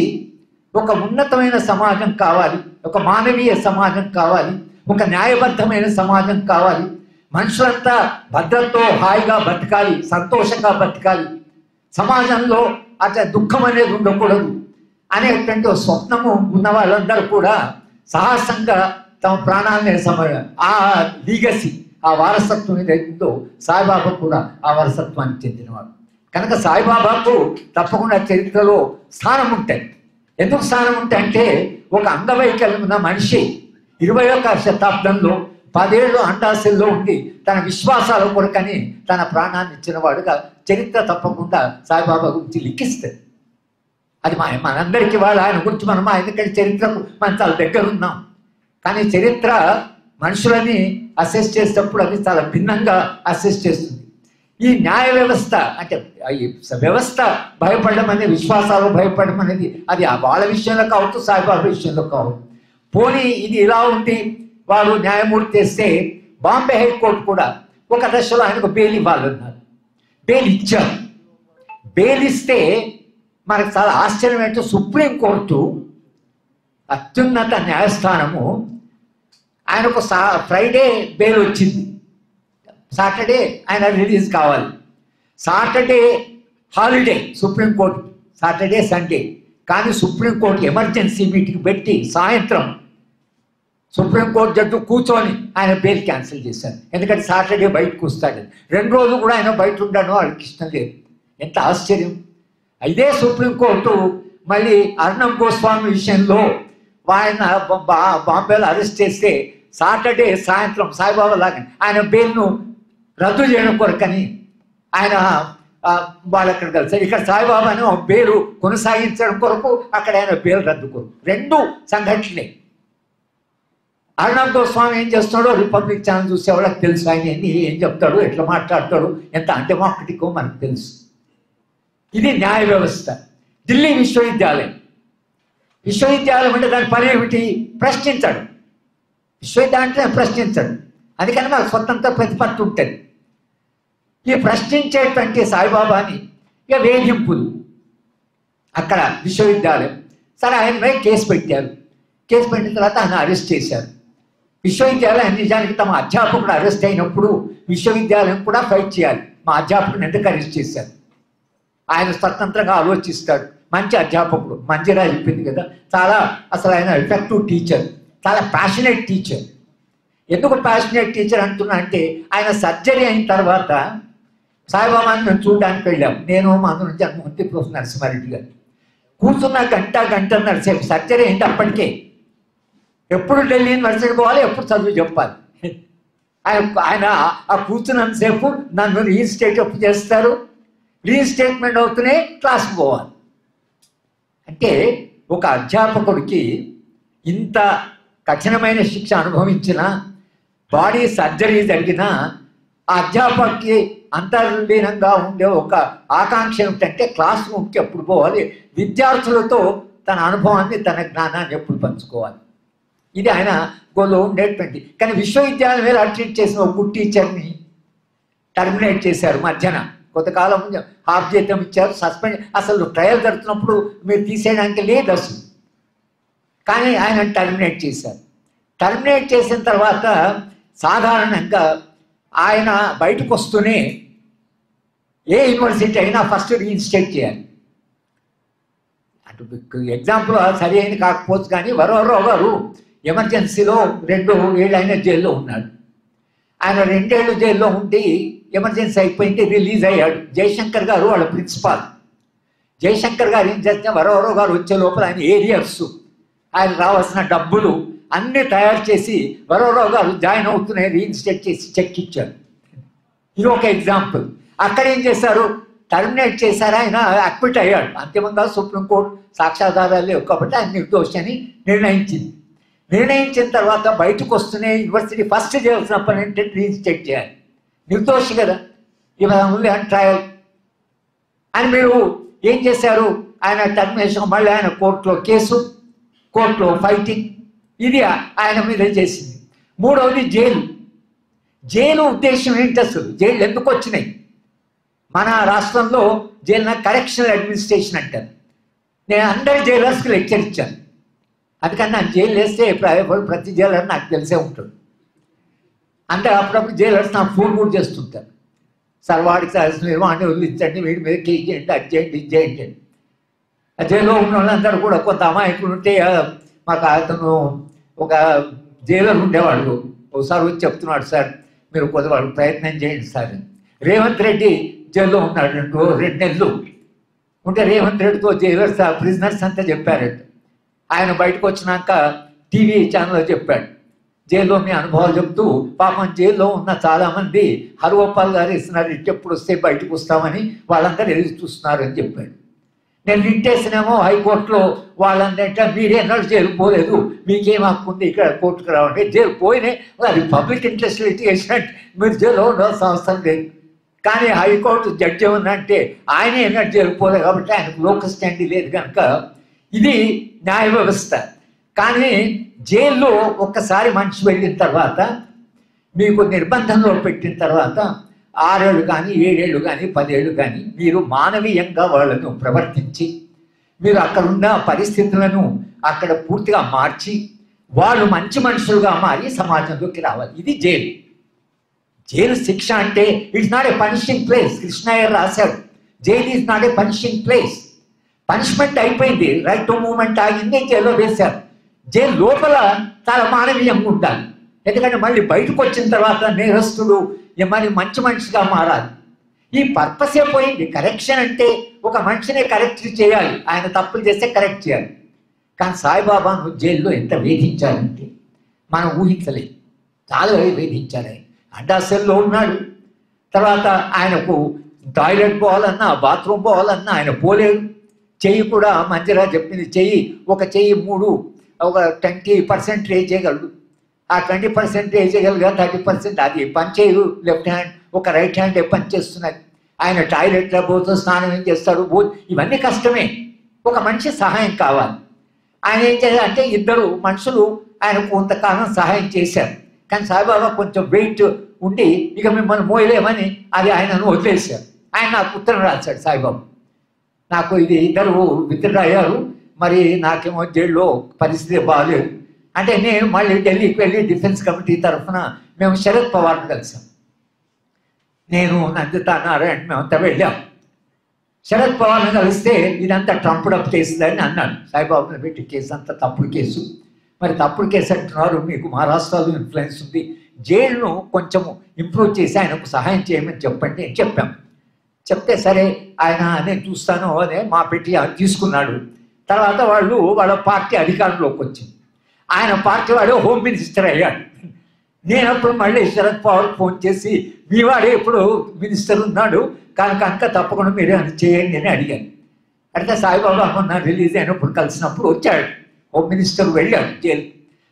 ఒక ఉన్నతమైన సమాజం కావాలి, ఒక మానవీయ సమాజం కావాలి, ఒక న్యాయబద్ధమైన సమాజం కావాలి, మనుషులంతా భద్రతతో హాయిగా బతకాలి, సంతోషంగా బతకాలి, సమాజంలో అట్లా దుఃఖం అనేది ఉండకూడదు అనేటువంటి స్వప్నము ఉన్న వాళ్ళందరూ కూడా సాహసంగా తమ ప్రాణాలని ఆ లీగసీ, ఆ వారసత్వం ఏదైతుందో సాయిబాబా కూడా ఆ వారసత్వానికి చెందినవాడు. కనుక సాయిబాబాకు తప్పకుండా చరిత్రలో స్థానం ఉంటాయి. ఎందుకు స్థానం ఉంటాయి అంటే ఒక అంగవైకల్యం ఉన్న మనిషి 21వ శతాబ్దంలో 10 ఏళ్ళు అండాశల్లో ఉండి తన విశ్వాసాల కొరకని తన ప్రాణాన్ని ఇచ్చిన వాడుగా చరిత్ర తప్పకుండా సాయిబాబా గురించి లిఖిస్తుంది. అది మనందరికీ వాళ్ళు ఆయన గురించి మనం ఎందుకంటే చరిత్రకు మనం చాలా దగ్గర ఉన్నాం. కానీ చరిత్ర మనుషులని అసెస్ చేసేటప్పుడు అది చాలా భిన్నంగా అసెస్ చేస్తుంది. ఈ న్యాయ వ్యవస్థ అంటే ఈ వ్యవస్థ భయపడడం అనేది, విశ్వాసాలు భయపడడం అనేది అది వాళ్ళ విషయంలో కావచ్చు, సాయిబాబా విషయంలో కావచ్చు. పోనీ ఇది ఇలా ఉంది, వాడు న్యాయమూర్తి చేస్తే బాంబే హైకోర్టు కూడా ఒక దశలో ఆయనకు బెయిల్ ఇవ్వాలన్నారు. బెయిల్ ఇచ్చారు. బెయిల్ ఇస్తే మనకు చాలా ఆశ్చర్యం ఏంటో సుప్రీంకోర్టు అత్యున్నత న్యాయస్థానము ఆయనకు ఫ్రైడే బెయిల్ వచ్చింది, సాటర్డే ఆయన రిలీజ్ కావాలి. Saturday holiday supreme court, Saturday Sunday. కానీ సుప్రీంకోర్టు ఎమర్జెన్సీ మీటింగ్ పెట్టి సాయంత్రం సుప్రీంకోర్టు జడ్జి కూర్చొని ఆయన బెయిల్ క్యాన్సిల్ చేశారు. ఎందుకంటే సాటర్డే బయటకు వస్తాడు. 2 రోజులు కూడా ఆయన బయట ఉండడం వాళ్ళకి ఇష్టం లేదు. ఎంత ఆశ్చర్యం. ఇదే సుప్రీంకోర్టు మళ్ళీ అర్ణబ్ గోస్వామి విషయంలో ఆయన బాంబేలో అరెస్ట్ చేస్తే సాటర్డే సాయంత్రం సాయిబాబా లాగా ఆయన బెయిల్ను రద్దు చేయడం కొరకని ఆయన వాళ్ళు అక్కడ కలిసారు. ఇక్కడ సాయిబాబాను బెయిల్ కొనసాగించడం కొరకు, అక్కడ ఆయన బెయిల్ రద్దు కొరకు. 2 సంఘటనలే. అర్ణబ్ గోస్వామి ఏం చేస్తున్నాడో రిపబ్లిక్ ఛానల్ చూసే వాళ్ళకి తెలుసు. ఆయన ఏం చెప్తాడు, ఎట్లా మాట్లాడతాడు, ఎంత డెమోక్రటికో మనకు తెలుసు. ఇది న్యాయ వ్యవస్థ. ఢిల్లీ విశ్వవిద్యాలయం అంటే దాని పని ఏమిటి, ప్రశ్నించడు. విశ్వవిద్యాలయం అంటే ప్రశ్నించడు. అందుకని మనకు స్వతంత్ర ప్రతిపత్తి ఉంటుంది. ఈ ప్రశ్నించేటువంటి సాయిబాబాని ఇక వేధింపులు అక్కడ విశ్వవిద్యాలయం. సరే ఆయనపై కేసు పెట్టారు. కేసు పెట్టిన తర్వాత ఆయన అరెస్ట్ చేశారు. విశ్వవిద్యాలయం నిజానికి తమ అధ్యాపకుడు అరెస్ట్ అయినప్పుడు విశ్వవిద్యాలయం కూడా ఫైట్ చేయాలి. మా అధ్యాపకుడిని ఎందుకు అరెస్ట్ చేశారు, ఆయన స్వతంత్రంగా ఆలోచిస్తాడు, మంచి అధ్యాపకుడు. మంజిరా చెప్పింది కదా, చాలా అసలు ఆయన ఎఫెక్టివ్ టీచర్, చాలా ప్యాషనేట్ టీచర్. ఎందుకు ప్యాషనేట్ టీచర్ అంటున్నా అంటే ఆయన సర్జరీ అయిన తర్వాత సాయిబాబాని మేము చూడడానికి వెళ్ళాం. నేను మా జన్మమూర్తి ప్రొఫెసర్ నరసింహారెడ్డి గారు. కూర్చున్న గంటన్నర సేపు సర్జరీ ఏంటి అప్పటికే. ఎప్పుడు ఢిల్లీ యూనివర్సిటీ పోవాలి, ఎప్పుడు చదువు చెప్పాలి. ఆయన ఆ కూర్చున్నంతసేపు నన్ను రీఇన్స్టేట్ ఎప్పుడు చేస్తారు, రీఇన్స్టేట్మెంట్ అవుతూనే క్లాస్కి పోవాలి. అంటే ఒక అధ్యాపకుడికి ఇంత కఠినమైన శిక్ష అనుభవించిన, బాడీ సర్జరీ జరిగిన ఆ అధ్యాపకుడికి అంతర్లీనంగా ఉండే ఒక ఆకాంక్ష ఏమిటంటే క్లాస్ రూమ్కి ఎప్పుడు పోవాలి, విద్యార్థులతో తన అనుభవాన్ని తన జ్ఞానాన్ని ఎప్పుడు పంచుకోవాలి. ఇది ఆయన గోల్లో ఉండేటువంటి. కానీ విశ్వవిద్యాలయం మీద ట్రీట్ చేసిన ఒక గుడ్ టీచర్ని టర్మినేట్ చేశారు మధ్యన. కొంతకాలం హాఫ్ జీతం ఇచ్చారు, సస్పెండ్, అసలు ట్రయల్ జరుగుతున్నప్పుడు మీరు తీసేయడానికి లేదు అసలు. కానీ ఆయన టర్మినేట్ చేశారు. టర్మినేట్ చేసిన తర్వాత సాధారణంగా ఆయన బయటకు వస్తూనే ఏ యూనివర్సిటీ అయినా ఫస్ట్ రీఇన్స్టేట్ చేయాలి. అటు ఎగ్జాంపుల్ సరి అయింది కాకపోవచ్చు, కానీ వరవరావు గారు ఎమర్జెన్సీలో 2 ఏళ్ళు ఆయన జైల్లో ఉన్నాడు. ఆయన 2 ఏళ్ళు జైల్లో ఉండి ఎమర్జెన్సీ అయిపోయింది, రిలీజ్ అయ్యాడు. జయశంకర్ గారు వాళ్ళ ప్రిన్సిపాల్. జయశంకర్ గారు ఏం చేస్తే వరవరావు గారు వచ్చే లోపల ఆయన ఏరియర్స్, ఆయన రావాల్సిన డబ్బులు అన్నీ తయారు చేసి వరవరావు గారు జాయిన్ అవుతున్నాయి రీఇన్స్టేట్ చేసి చెక్ ఇచ్చారు. ఇది ఒక ఎగ్జాంపుల్. అక్కడ ఏం చేశారు, టర్మినేట్ చేశారు, ఆయన అక్విట్ అయ్యాడు. అంతిమంగా సుప్రీంకోర్టు సాక్ష్యాధారాలు లేవు కాబట్టి ఆయన నిర్దోషి అని నిర్ణయించింది. నిర్ణయించిన తర్వాత బయటకు వస్తూనే యూనివర్సిటీ ఫస్ట్ చేయాల్సిన పని ఏంటంటే రీఇన్స్టేట్ చేయాలి. నిర్దోషి కదా, ఇవాళ ట్రయల్ అని మీరు ఏం చేశారు, ఆయన టర్మినేషన్, మళ్ళీ ఆయన కోర్టులో కేసు, కోర్టులో ఫైటింగ్, ఇది ఆయన మీద చేసింది. 3వది జైలు. జైలు ఉద్దేశం ఏంటి, అసలు జైలు ఎందుకు వచ్చినాయి? మన రాష్ట్రంలో జైలున కరెక్షనల్ అడ్మినిస్ట్రేషన్ అంటారు. నేను అందరి జైలర్స్కి లెక్చర్ ఇచ్చాను. అందుకని నాకు జైలు వేస్తే ప్రతి జైలర్ నాకు తెలిసే ఉంటుంది. అంటే అప్పుడప్పుడు జైలర్స్ నాకు ఫోన్ కూడా చేస్తుంటారు, సార్ వాడికి మీరు వాడిని వదిలించండి, వీడి మీద కేసు చేయండి, అది చేయండి, ఇది చేయండి. ఆ జైల్లో ఉన్న వాళ్ళందరూ కూడా కొంత అమాయకులు ఉంటే, మాకు అతను ఒక జైలర్ ఉండేవాళ్ళు ఒకసారి వచ్చి చెప్తున్నాడు, సార్ మీరు కొద్ది వాళ్ళు ప్రయత్నం చేయండి సార్. రేవంత్ రెడ్డి జైల్లో ఉన్నాడు 2 నెలలు ఉంటే రేవంత్ రెడ్డితో జైలర్స్ ప్రిజనర్స్ అంతా చెప్పారట. ఆయన బయటకు వచ్చినాక టీవీ ఛానల్లో చెప్పాడు, జైల్లో మీ అనుభవాలు చెప్తూ, పాపం జైల్లో ఉన్న చాలామంది హరిగోపాల్ గారు ఇస్తున్నారు, ఎప్పుడు వస్తే బయటకు వస్తామని వాళ్ళందరూ ఎదురు చూస్తున్నారు అని చెప్పాడు. నేను వింటేసినేమో హైకోర్టులో వాళ్ళందంటే మీరేనాడు జైలు పోలేదు, మీకేం హక్కు ఉంది ఇక్కడ కోర్టుకు రావండి, జైలు పోయినాయి, అది పబ్లిక్ ఇంట్రెస్ట్ లిటిగేషన్, మీరు జైల్లో ఉండాల్సిన అవసరం లేదు. కానీ హైకోర్టు జడ్జి ఏమన్నంటే ఆయనే ఏనాడు జైలు పోలేదు కాబట్టి ఆయనకు లోకల్ స్టాండీ లేదు కనుక ఇది న్యాయ వ్యవస్థ. కానీ జైల్లో ఒక్కసారి మనిషి వెళ్ళిన తర్వాత, మీకు నిర్బంధంలో పెట్టిన తర్వాత 6 ఏళ్ళు కానీ 7 ఏళ్ళు కానీ 10 ఏళ్ళు కానీ మీరు మానవీయంగా వాళ్ళను ప్రవర్తించి, మీరు అక్కడున్న పరిస్థితులను అక్కడ పూర్తిగా మార్చి, వాళ్ళు మంచి మనుషులుగా మారి సమాజంలోకి రావాలి. ఇది జైలు. జైలు శిక్ష అంటే it's not a punishing place. Krishnaiah రాశాడు, jail is not a punishing place. Punishment అయిపోయింది, రైట్ టు మూవ్మెంట్ ఆగింది, జైల్లో వేశారు. జైలు లోపల చాలా మానవీయంగా ఉండాలి. ఎందుకంటే మళ్ళీ బయటకు వచ్చిన తర్వాత నేరస్తుడు మరి మంచి మనిషిగా మారాలి. ఈ పర్పసే పోయింది. కరెక్షన్ అంటే ఒక మనిషిని కరెక్ట్ చేయాలి, ఆయన తప్పులు చేస్తే కరెక్ట్ చేయాలి. కానీ సాయిబాబాను జైల్లో ఎంత వేధించాలంటే మనం ఊహించలేదు, చాలా వేధించాలి. అండాసెల్లో ఉన్నాడు. తర్వాత ఆయనకు టాయిలెట్ పోవాలన్నా, బాత్రూమ్ పోవాలన్నా ఆయన పోలేడు. చెయ్యి కూడా మంచిగా చెప్పింది, ఒక చెయ్యి 3 ఒక 20% రేజ్ చేయగలడు. ఆ 20% రేజ్ చేయగలిగా 30% అది పని చేయదు. లెఫ్ట్ హ్యాండ్, ఒక రైట్ హ్యాండ్ పని చేస్తున్నది. ఆయన టాయిలెట్లో పోతూ స్నానం ఏం చేస్తాడు, ఇవన్నీ కష్టమే. ఒక మనిషి సహాయం కావాలి. ఆయన ఏం చేయాలంటే 2 మనుషులు ఆయన కొంతకాలం సహాయం చేశారు. కానీ సాయిబాబా కొంచెం వెయిట్ ఉండి ఇక మిమ్మల్ని మోయలేమని అది ఆయనను వదిలేశారు. ఆయన నాకు ఉత్తరం రాశాడు, సాయిబాబా నాకు ఇది 2 విత్డ్రా అయ్యారు, మరి నాకేమో జైల్లో పరిస్థితి బాగాలేదు అంటే నేను మళ్ళీ ఢిల్లీకి వెళ్ళి డిఫెన్స్ కమిటీ తరఫున మేము శరద్ పవార్ని కలిసాం. నేను నందితా నారాయణ మేమంతా వెళ్ళాం. శరద్ పవార్ని కలిస్తే ఇదంతా ట్రంప్డప్ కేసుదని అన్నాడు. సాయిబాబాను పెట్టి కేసు అంతా తప్పుడు కేసు, మరి తప్పుడు కేసు అంటున్నారు, మీకు మహారాష్ట్రలో ఇన్ఫ్లుయెన్స్ ఉంది, జైలును కొంచెము ఇంప్రూవ్ చేసి ఆయనకు సహాయం చేయమని చెప్పండి అని చెప్పాం. చెప్తే సరే ఆయన నేను చూస్తాను అనే మా పెట్టి తీసుకున్నాడు. తర్వాత వాళ్ళ పార్టీ అధికారంలోకి వచ్చింది. ఆయన పార్టీ వాడే హోమ్ మినిస్టర్ అయ్యాడు. నేను అప్పుడు మళ్ళీ శరద్ పవార్ ఫోన్ చేసి మీ వాడే ఇప్పుడు మినిస్టర్ ఉన్నాడు కనుక తప్పకుండా మీరు అది చేయండి అని అడిగాను. అడిగితే సాయిబాబా మొన్న రిలీజ్ అయినప్పుడు కలిసినప్పుడు వచ్చాడు. హోమ్ మినిస్టర్ వెళ్ళాడు జైలు.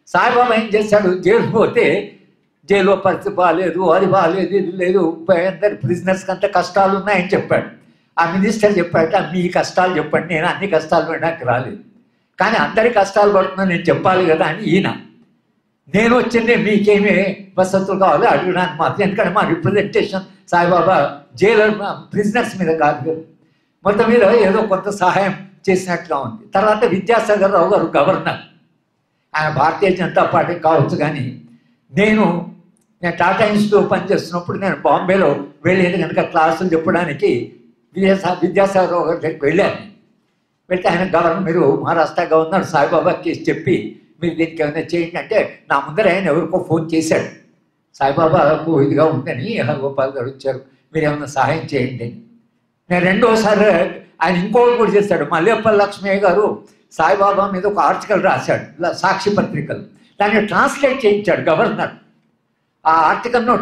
సాయిబాబా ఏం చేశాడు, జైలు పోతే జైల్లో పరిస్థితి బాగాలేదు, అది బాగాలేదు, ఇది లేదు, అందరి ప్రిజనర్స్కి అంత కష్టాలు ఉన్నాయని చెప్పాడు. ఆ మినిస్టర్ చెప్పాట మీ కష్టాలు చెప్పండి, నేను అన్ని కష్టాలు పడడానికి రాలేదు, కానీ అందరి కష్టాలు పడుతున్నా నేను చెప్పాలి కదా అని ఈయన. నేను వచ్చింది మీకేమీ వసతులు కావాలో అడగడానికి మాత్రం, ఎందుకంటే మా రిప్రజెంటేషన్ సాయిబాబా జైలర్ ప్రిజనర్స్ మీద కాదు కదా, మొత్తం మీద ఏదో కొంత సహాయం చేసినట్లుగా ఉంది. తర్వాత విద్యాసాగర్ రావు గారు గవర్నర్, ఆయన భారతీయ జనతా పార్టీ కావచ్చు, కానీ నేను టాటా ఇన్స్టిట్యూట్ పనిచేస్తున్నప్పుడు నేను బాంబేలో వెళ్ళేది కనుక క్లాసులు చెప్పడానికి విద్యాసాగర్ రావు గారి దగ్గరికి వెళ్ళాను. వెళ్తే ఆయన గవర్నర్, మీరు మహారాష్ట్ర గవర్నర్ సాయిబాబా కేసు చెప్పి మీరు దీనికి ఏమైనా చేయండి అంటే, నా ముందర ఆయన ఎవరికో ఫోన్ చేశాడు, సాయిబాబాకు ఇదిగా ఉందని గోపాల్ గారు వచ్చారు, మీరు ఏమైనా సహాయం చేయండి. నేను రెండోసారి ఆయన ఇంకోటి కూడా చేశాడు. మల్లేపల్లి లక్ష్మయ్య గారు సాయిబాబా మీద ఒక ఆర్టికల్ రాశాడు సాక్షి పత్రికలు, దాన్ని ట్రాన్స్లేట్ చేయించాడు గవర్నర్. ఆ ఆర్టికల్ను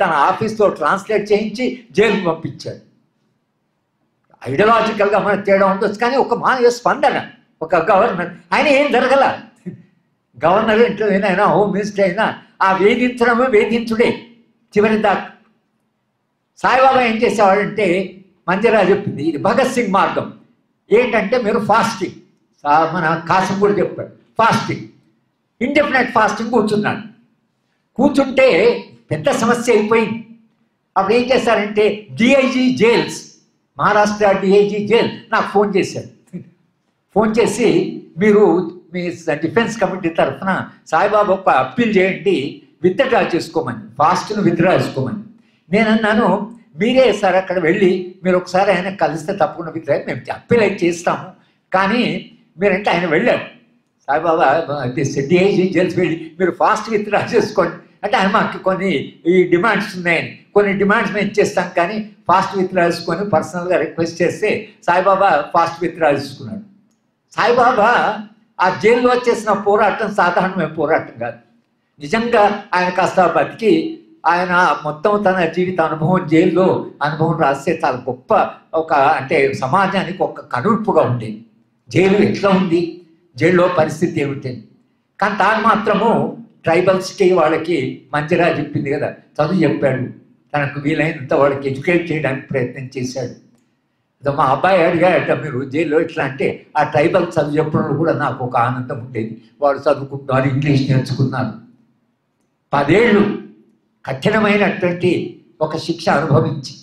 తన ఆఫీస్లో ట్రాన్స్లేట్ చేయించి జైలుకు పంపించాడు. ఐడియాలజికల్గా మనకు తేడా ఉండొచ్చు, కానీ ఒక మానవ స్పందన ఒక గవర్నర్. ఆయన ఏం జరగల, గవర్నర్ ఇంట్లో అయినా హోమ్ మినిస్టర్ అయినా ఆ వేధించడమే వేధించుడే చివరి దాకా. సాయిబాబా ఏం చేసేవాడంటే, మంజరా చెప్పింది, ఇది భగత్ సింగ్ మార్గం ఏంటంటే, మీరు ఫాస్టింగ్, మన కాసం కూడా చెప్పాడు ఫాస్టింగ్, ఇండెఫినెట్ ఫాస్టింగ్ కూర్చున్నాడు. కూర్చుంటే పెద్ద సమస్య అయిపోయింది. అప్పుడు ఏం చేశారంటే, DIG jails, Maharashtra DIG jail నాకు ఫోన్ చేశాడు. ఫోన్ చేసి మీరు మీ డిఫెన్స్ కమిటీ తరఫున సాయిబాబా ఒక అప్పీల్ చేయండి, విత్డ్రా చేసుకోమని, ఫాస్ట్ను విత్డ్రా చేసుకోమని. నేను అన్నాను, మీరే సార్ అక్కడ వెళ్ళి మీరు ఒకసారి ఆయన కలిస్తే తప్పకుండా విత్డ్రా, మేము అప్పీల్ అయితే చేస్తాము, కానీ మీరంటే ఆయన వెళ్ళాడు. సాయిబాబా డిఐజీ జైల్స్ వెళ్ళి మీరు ఫాస్ట్ విత్డ్రా చేసుకోండి అంటే, ఆయన మాకు కొన్ని ఈ డిమాండ్స్ ఉన్నాయని, కొన్ని డిమాండ్స్ మేము ఇచ్చేస్తాం, కానీ ఫాస్ట్ విత్డ్రా చేసుకొని పర్సనల్గా రిక్వెస్ట్ చేస్తే సాయిబాబా ఫాస్ట్ విత్డ్రా చేసుకున్నాడు. సాయిబాబా ఆ జైల్లో చేసిన పోరాటం సాధారణమైన పోరాటం కాదు. నిజంగా ఆయన కాస్త బతికి ఆయన మొత్తం తన జీవిత అనుభవం, జైల్లో అనుభవం రాస్తే చాలా గొప్ప ఒక, అంటే సమాజానికి ఒక కనుర్పుగా ఉండేది. జైలు ఎట్లా ఉంది, జైల్లో పరిస్థితి ఏమిటి. కానీ తాను మాత్రము ట్రైబల్స్కి వాళ్ళకి మంచిగా చెప్పింది కదా, చదువు చెప్పాడు, తనకు వీలైనంత వాళ్ళకి ఎడ్యుకేట్ చేయడానికి ప్రయత్నం చేశాడు. మా అబ్బాయి అడిగాడట, మీరు జైల్లో ఎట్లా అంటే, ఆ ట్రైబల్ చదువు చెప్పడంలో కూడా నాకు ఒక ఆనందం ఉండేది. వాడు చదువుకుంటున్నారు, ఇంగ్లీష్ నేర్చుకున్నారు. 10 ఏళ్ళు కఠినమైనటువంటి ఒక శిక్ష అనుభవించి,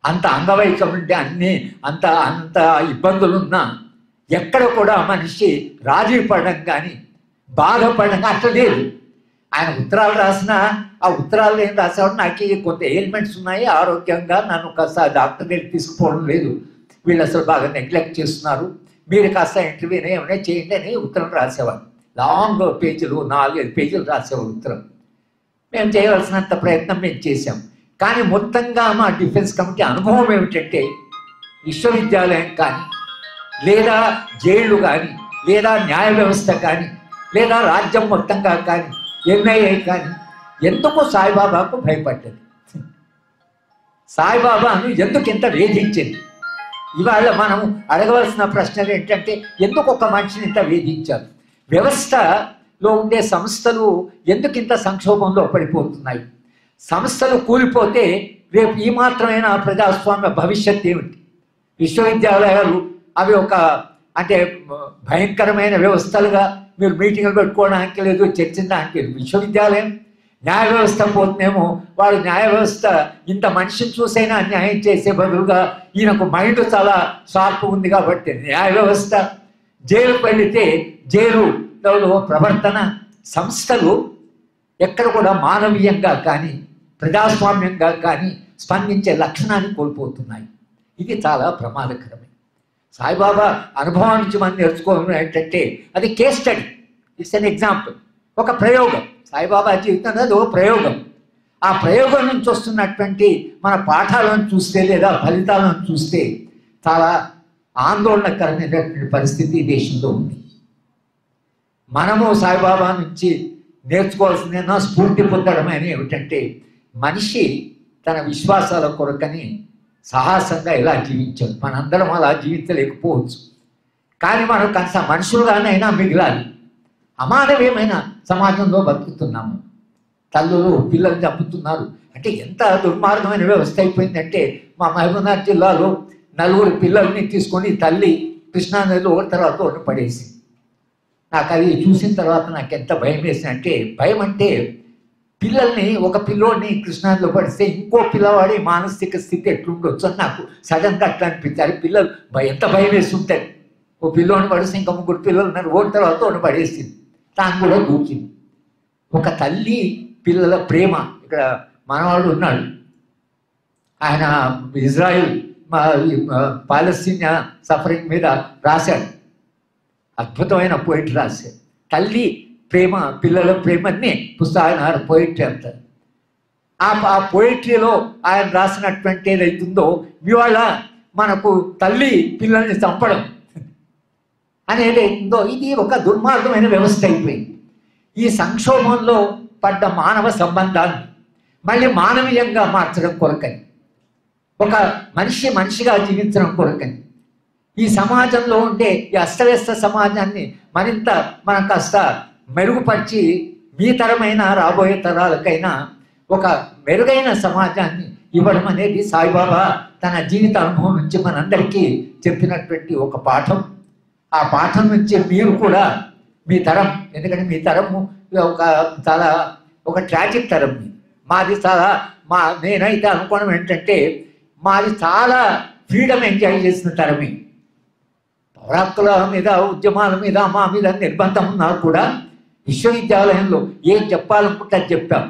అంత అంగవైకల్యం ఉంటే అంత ఇబ్బందులున్నా ఎక్కడ కూడా మనిషి రాజీ పడడం కానీ బాధపడడం అట్లా లేదు. ఆయన ఉత్తరాలు రాసినా ఆ ఉత్తరాలు ఏం రాసేవాడు, నాకు కొంత ఎయిల్మెంట్స్ ఉన్నాయి, ఆరోగ్యంగా నన్ను కాస్త డాక్టర్ దగ్గర తీసుకుపోవడం లేదు, వీళ్ళు అసలు బాగా నెగ్లెక్ట్ చేస్తున్నారు, మీరు కాస్త ఇంటర్వ్యూ ఏమైనా చేయండి అని ఉత్తరం రాసేవాడు. లాంగ్ పేజీలు, 4-5 పేజీలు రాసేవాడు ఉత్తరం. మేము చేయవలసినంత ప్రయత్నం మేము చేసాం. కానీ మొత్తంగా మా డిఫెన్స్ కమిటీ అనుభవం ఏమిటంటే, విశ్వవిద్యాలయం కానీ, లేదా జైళ్ళు కానీ, లేదా న్యాయ వ్యవస్థ కానీ, లేదా రాజ్యం మొత్తంగా కానీ, ఎన్ఐఏ కానీ ఎందుకు సాయిబాబాకు భయపడ్డది, సాయిబాబాను ఎందుకు ఇంత వేధించింది. ఇవాళ మనం అడగవలసిన ప్రశ్నలు ఏంటంటే, ఎందుకు ఒక మనిషిని ఇంత వేధించారు, వ్యవస్థలో ఉండే సంస్థలు ఎందుకు ఇంత సంక్షోభంలో పడిపోతున్నాయి, సంస్థలు కూలిపోతే రేపు ఈ మాత్రమైన ప్రజాస్వామ్య భవిష్యత్ ఏమిటి. విశ్వవిద్యాలయాలు అవి ఒక అంటే భయంకరమైన వ్యవస్థలుగా మీరు మీటింగ్లు పెట్టుకోవడానికి లేదు, చర్చించడానికి లేదు. విశ్వవిద్యాలయం న్యాయ వ్యవస్థ పోతేనేమో వాడు న్యాయ వ్యవస్థ ఇంత మనిషిని చూసైనా న్యాయం చేసే బదులుగా ఈయనకు మైండ్ చాలా షార్ప్ ఉంది కాబట్టి న్యాయ వ్యవస్థ, జైలుకు వెళితే జైలులో ప్రవర్తన, సంస్థలు ఎక్కడ కూడా మానవీయంగా కానీ ప్రజాస్వామ్యంగా కానీ స్పందించే లక్షణాన్ని కోల్పోతున్నాయి. ఇది చాలా ప్రమాదకరమే. సాయిబాబా అనుభవం నుంచి మనం నేర్చుకోవడం ఏంటంటే, అది case study, it's an example, ఒక ప్రయోగం. సాయిబాబా జీవితంలో అది ఒక ప్రయోగం. ఆ ప్రయోగం నుంచి వస్తున్నటువంటి మన పాఠాలను చూస్తే లేదా ఫలితాలను చూస్తే చాలా ఆందోళనకరమైనటువంటి పరిస్థితి ఈ దేశంలో ఉంది. మనము సాయిబాబా నుంచి నేర్చుకోవాల్సిన స్ఫూర్తి పొందడం అని ఏమిటంటే, మనిషి తన విశ్వాసాల కొరకని సాహసంగా ఎలా జీవించాలి. మనందరం అలా జీవించలేకపోవచ్చు, కానీ మనం కనీస మనుషులుగానైనా మిగిలాలి. అమానవీయమైన సమాజంలో బతుకుతున్నాము. తల్లులు పిల్లలు చంపుతున్నారు అంటే ఎంత దుర్మార్గమైన వ్యవస్థ అయిపోయిందంటే, మా మహబూబ్నగర్ జిల్లాలో 4 పిల్లల్ని తీసుకొని తల్లి కృష్ణానదిలో ఒకటి తర్వాత ఒకటి పడేసి, నాకు అది చూసిన తర్వాత నాకు ఎంత భయం వేసిందంటే, భయం అంటే పిల్లల్ని, ఒక పిల్లోడిని కృష్ణానదిలో పడిస్తే ఇంకో పిల్లవాడి మానసిక స్థితి ఎట్లుండొచ్చు అని నాకు సడన్గా అట్లా అనిపించారు. పిల్లలు ఎంత భయం వేసి ఉంటాయి. ఓ పిల్లోని పడిస్తే ఇంకా 3 పిల్లలు ఉన్నారు, ఒకటి తర్వాత ఒకటి పడేసింది, తాను కూడా దూకింది. ఒక తల్లి పిల్లల ప్రేమ. ఇక్కడ మనవాడు ఉన్నాడు, ఆయన ఇజ్రాయిల్ పాలస్తీనా సఫరింగ్ మీద రాశాడు, అద్భుతమైన పోయిటరీ రాశాడు. తల్లి ప్రేమ, పిల్లల ప్రేమని పుస్తకాన్ని పోయిటరీ అంటారు. ఆ పోయిటరీలో ఆయన రాసినటువంటి ఏదైతుందో, ఇవాళ మనకు తల్లి పిల్లల్ని చంపడం అనేది ఉందో, ఇది ఒక దుర్మార్గమైన వ్యవస్థ అయిపోయింది. ఈ సంక్షోభంలో పడ్డ మానవ సంబంధాన్ని మళ్ళీ మానవీయంగా మార్చడం కొరకని, ఒక మనిషి మనిషిగా జీవించడం కొరకని, ఈ సమాజంలో ఉండే ఈ అస్తవ్యస్త సమాజాన్ని మరింత మనం కాస్త మెరుగుపరిచి మీ తరమైన రాబోయే తరాలకైనా ఒక మెరుగైన సమాజాన్ని ఇవ్వడం అనేది సాయిబాబా తన జీవిత అనుభవం నుంచి మనందరికీ చెప్పినటువంటి ఒక పాఠం. ఆ పాఠం నుంచి మీరు కూడా మీ తరం, ఎందుకంటే మీ తరము చాలా ఒక ట్రాజిక్ తరం. మాది చాలా నేనైతే అనుకోవడం ఏంటంటే, మాది చాలా ఫ్రీడమ్ ఎంజాయ్ చేసిన తరమే. పౌరాకుల మీద, ఉద్యమాల మీద, మా మీద నిర్బంధం ఉన్నా కూడా విశ్వవిద్యాలయంలో ఏం చెప్పాలనుకుంటే అది చెప్పాం.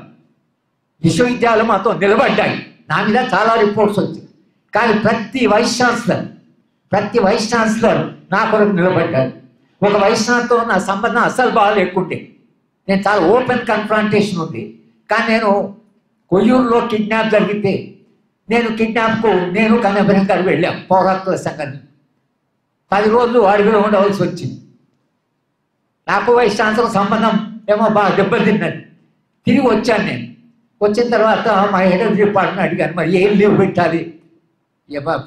విశ్వవిద్యాలయం మాతో నిలబడ్డాయి. నా మీద చాలా రిపోర్ట్స్ వచ్చాయి, కానీ ప్రతి వైస్ ఛాన్సలర్ నా కొరకు నిలబడ్డాడు. ఒక వైస్ ఛాన్సలర్తో నా సంబంధం అస్సలు బాగాలేకుండే, నేను చాలా ఓపెన్ కన్ఫ్రాంటేషన్ ఉంది. కానీ నేను కొయ్యూరులో కిడ్నాప్ జరిగితే, నేను కన్నభరం గారు వెళ్ళాం పౌరాకుల సంఘాన్ని. 10 రోజులు అడవిలో ఉండవలసి వచ్చింది. నాకు వైస్ ఛాన్సలర్ సంబంధం ఏమో బాగా దెబ్బతిన్నది. తిరిగి వచ్చాను. నేను వచ్చిన తర్వాత మా హెడ్ ఆఫ్ డిపార్ట్మెంట్ అడిగాను, మరి ఏం లీవ్ పెట్టాలి,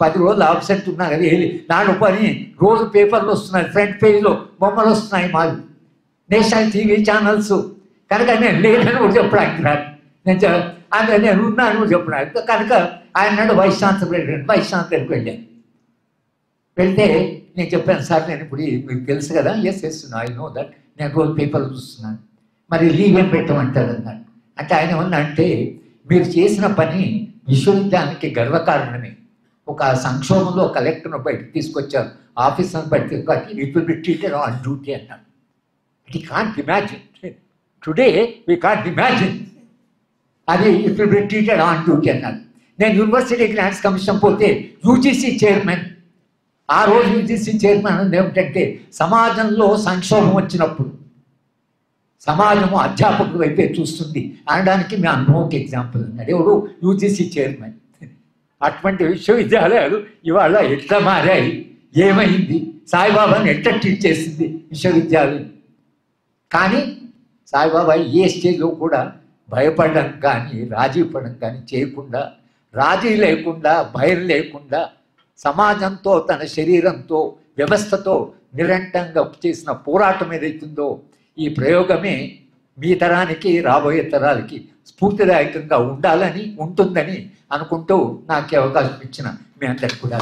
10 రోజులు ఆబ్సెంట్ ఉన్నా కదా, దాని పని రోజు పేపర్లు వస్తున్నాయి, ఫ్రంట్ పేజ్లో బొమ్మలు వస్తున్నాయి మాది, నేషనల్ టీవీ ఛానల్స్. కనుక నేను లేదని కూడా చెప్పడానికి రాదు, నేను ఉన్నాను కూడా చెప్పడానికి. కనుక ఆయన వైస్ ఛాన్సలర్కి వెళ్ళాను. వెళ్తే నేను చెప్పాను, సార్ నేను ఇప్పుడు మీకు తెలుసు కదా, ఎస్ ఐ నో దట్, నేను రోజు పేపర్లు చూస్తున్నాను, మరి లీవ్ ఏం పెట్టమంటారు అన్నాడు. అంటే ఆయన ఏమన్నా అంటే, మీరు చేసిన పని విశ్వవిద్యాలయానికి గర్వకారణమే. ఒక సంక్షోభంలో కలెక్టర్ను బయటకు తీసుకొచ్చారు, ఆఫీసర్ని బయటకు తీసుకొచ్చి, it will be treated on duty అన్నాడు. It can't imagine, today we can't imagine అది it will be treated on duty అన్నాడు. నేను యూనివర్సిటీ గ్రాంట్స్ కమిషన్ పోతే యూజీసీ చైర్మన్, ఆ రోజు యూజీసీ చైర్మన్ అనేది ఏమిటంటే, సమాజంలో సంక్షోభం వచ్చినప్పుడు సమాజము అధ్యాపకుల వైపే చూస్తుంది అనడానికి మీ అనుభవంకి ఎగ్జాంపుల్ అన్నాడు. ఎవరు? UGC chairman. అటువంటి విశ్వవిద్యాలయాలు ఇవాళ ఎట్లా మారాయి, ఏమైంది, సాయిబాబాని ఎట్లా ట్రీట్ చేసింది విశ్వవిద్యాలయం. కానీ సాయిబాబా ఏ స్టేజ్లో కూడా భయపడడం కానీ రాజీ పడడం కానీ చేయకుండా, రాజీ లేకుండా, భయం లేకుండా, సమాజంతో, తన శరీరంతో, వ్యవస్థతో నిరంతరంగా చేసిన పోరాటం ఏదైతుందో, ఈ ప్రయోగమే మీ తరానికి, రాబోయే తరాలకి స్ఫూర్తిదాయకంగా ఉండాలని, ఉంటుందని అనుకుంటూ నాకు అవకాశం ఇచ్చిన మీ అందరికీ కూడా